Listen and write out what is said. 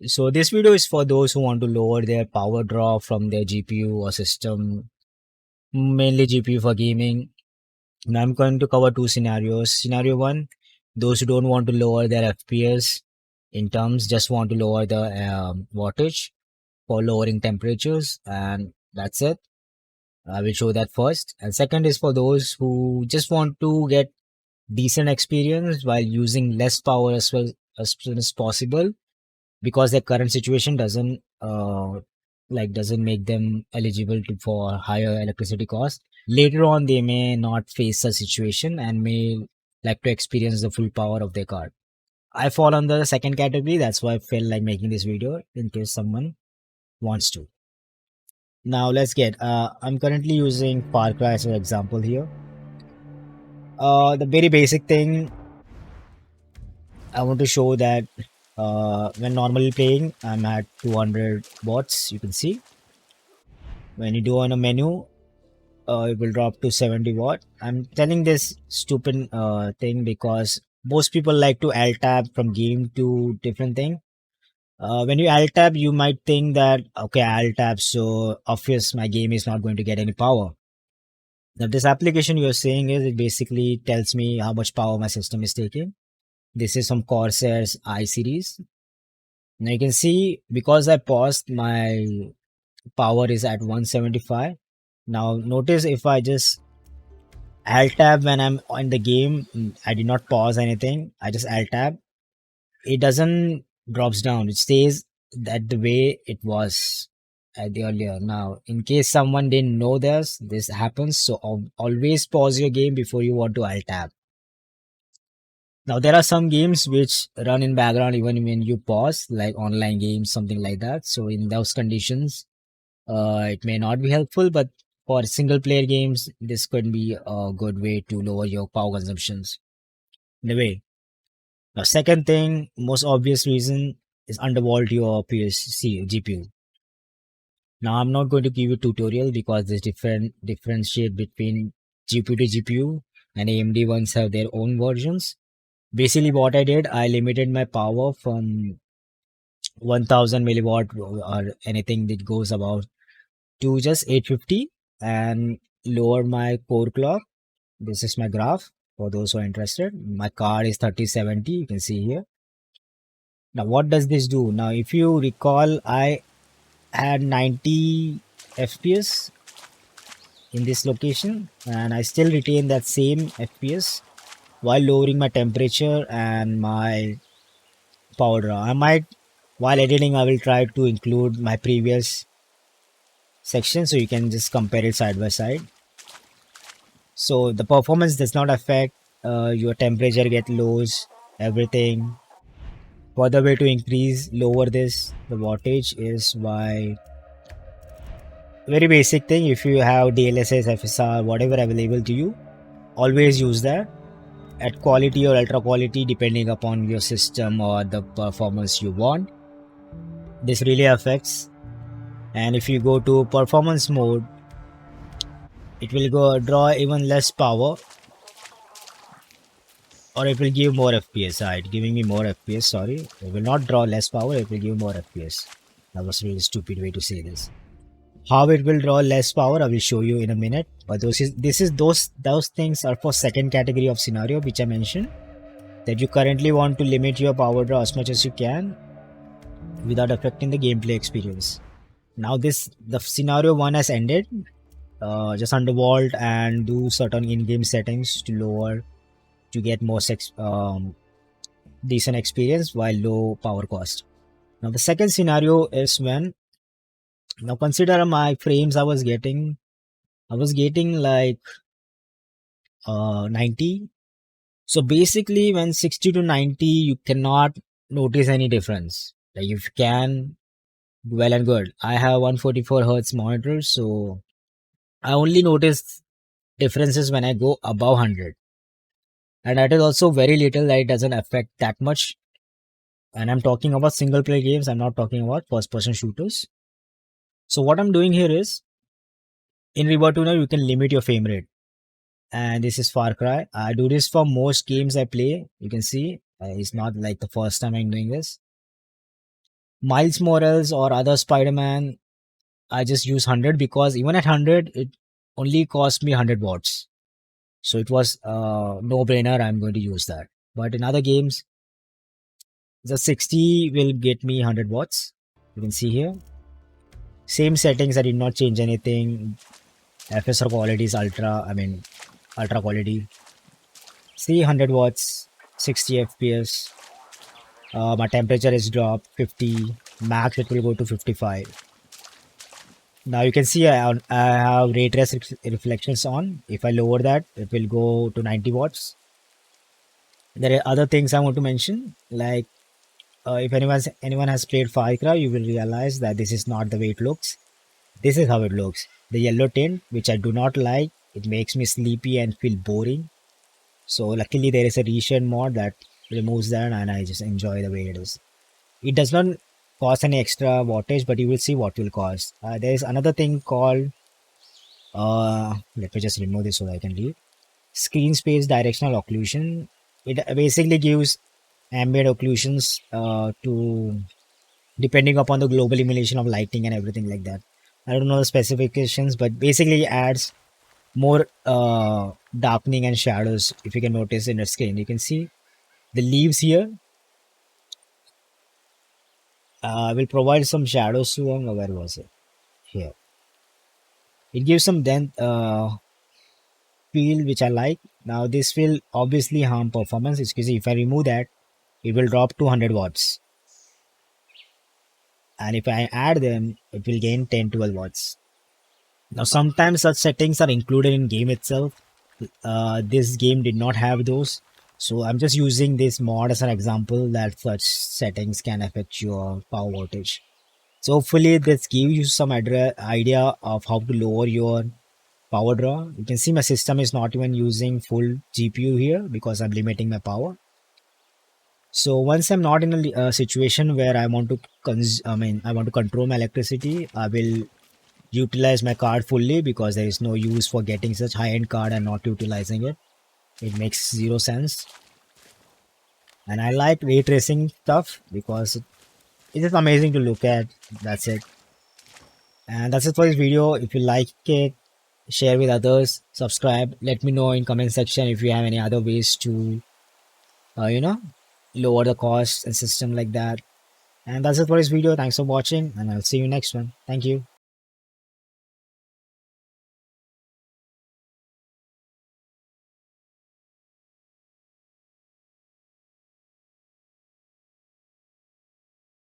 So this video is for those who want to lower their power draw from their GPU or system, mainly GPU for gaming. Now I'm going to cover two scenarios. Scenario one, those who don't want to lower their FPS in terms, just want to lower the wattage for lowering temperatures, and that's it. I will show that first. And second is for those who just want to get decent experience while using less power as well as soon as possible, because their current situation doesn't make them eligible for higher electricity costs. Later on they may not face such situation and may like to experience the full power of their card. I fall under the second category, that's why I felt like making this video in case someone wants to. Now let's get I'm currently using Far Cry as an example here. The very basic thing I want to show that when normally playing, I'm at 200 watts. You can see when you do on a menu, it will drop to 70 watt. I'm telling this stupid thing because most people like to alt tab from game to different thing. When you alt tab, you might think that okay, alt tab, so obvious my game is not going to get any power. Now this application you're saying is it basically tells me how much power my system is taking. This is from Corsair's I series. Now you can see because I paused, my power is at 175. Now notice if I just alt tab when I'm on the game, I did not pause anything. I just alt tab. It doesn't drops down. It stays that the way it was at the earlier. Now, in case someone didn't know this happens. So always pause your game before you want to alt tab. Now there are some games which run in background even when you pause, like online games, something like that. So in those conditions, it may not be helpful, but for single player games, this could be a good way to lower your power consumptions. In a way. Now, second thing, most obvious reason is undervolt your PSC GPU. Now, I'm not going to give you tutorial because there's differentiate between GPU to GPU, and AMD ones have their own versions. Basically, what I did, I limited my power from 1000 milliwatt or anything that goes about to just 850 and lower my core clock. This is my graph for those who are interested. My card is 3070, you can see here. Now what does this do? Now if you recall, I had 90 FPS in this location and I still retain that same FPS while lowering my temperature and my power draw. I might, while editing, I will try to include my previous section so you can just compare it side by side. So the performance does not affect your temperature get lows, everything. Further way to increase, lower this, the wattage is by very basic thing. If you have DLSS, FSR, whatever available to you, always use that at quality or ultra quality depending upon your system or the performance you want. This really affects. And if you go to performance mode, it will go draw even less power, or it will give more FPS. Right, giving me more FPS. Sorry, it will not draw less power, it will give more FPS. That was a really stupid way to say this. How it will draw less power, I will show you in a minute. But those things are for second category of scenario which I mentioned, that you currently want to limit your power draw as much as you can without affecting the gameplay experience. Now the scenario one has ended. Just undervolt and do certain in-game settings to lower to get more decent experience while low power cost. Now the second scenario is when, now consider my frames I was getting like 90. So basically when 60 to 90 you cannot notice any difference. Like if you can, well and good. I have 144 hertz monitor, so I only notice differences when I go above 100, and that is also very little, that it doesn't affect that much. And I'm talking about single player games, I'm not talking about first person shooters. So what I'm doing here is, in Rivertuner you can limit your frame rate, and this is Far Cry. I do this for most games I play. You can see it's not like the first time I'm doing this. Miles Morales or other Spider-Man, I just use 100 because even at 100, it only cost me 100 watts. So it was no-brainer. I'm going to use that. But in other games, the 60 will get me 100 watts. You can see here. Same settings. I did not change anything. FSR quality is ultra quality. See 100 watts, 60 FPS. My temperature is dropped 50. Max it will go to 55. Now you can see I have ray trace reflections on. If I lower that, it will go to 90 watts. There are other things I want to mention, like if anyone has played Far Cry, you will realize that this is not the way it looks. This is how it looks. The yellow tint, which I do not like, it makes me sleepy and feel boring. So luckily there is a reshade mod that removes that, and I just enjoy the way it is. It does not cost any extra wattage, but you will see what will cost. There is another thing called let me just remove this so that I can read. Screen space directional occlusion. It basically gives ambient occlusions to depending upon the global illumination of lighting and everything like that. I don't know the specifications, but basically it adds more darkening and shadows. If you can notice in the screen, you can see the leaves here will provide some shadows to them. Where was it? Here. It gives some depth feel which I like. Now this will obviously harm performance. Excuse me, if I remove that, it will drop to 100 watts. And if I add them, it will gain 10-12 watts. Now sometimes such settings are included in game itself. This game did not have those. So I'm just using this mod as an example that such settings can affect your power voltage. So hopefully this gives you some idea of how to lower your power draw. You can see my system is not even using full GPU here because I'm limiting my power. So once I'm not in a situation where I want to I want to control my electricity, I will utilize my card fully because there is no use for getting such high-end card and not utilizing it. It makes zero sense. And I like ray tracing stuff because it is amazing to look at. That's it. And that's it for this video. If you like it, share with others, subscribe. Let me know in comment section if you have any other ways to, you know, lower the cost and system like that. And that's it for this video. Thanks for watching, and I'll see you next one. Thank you.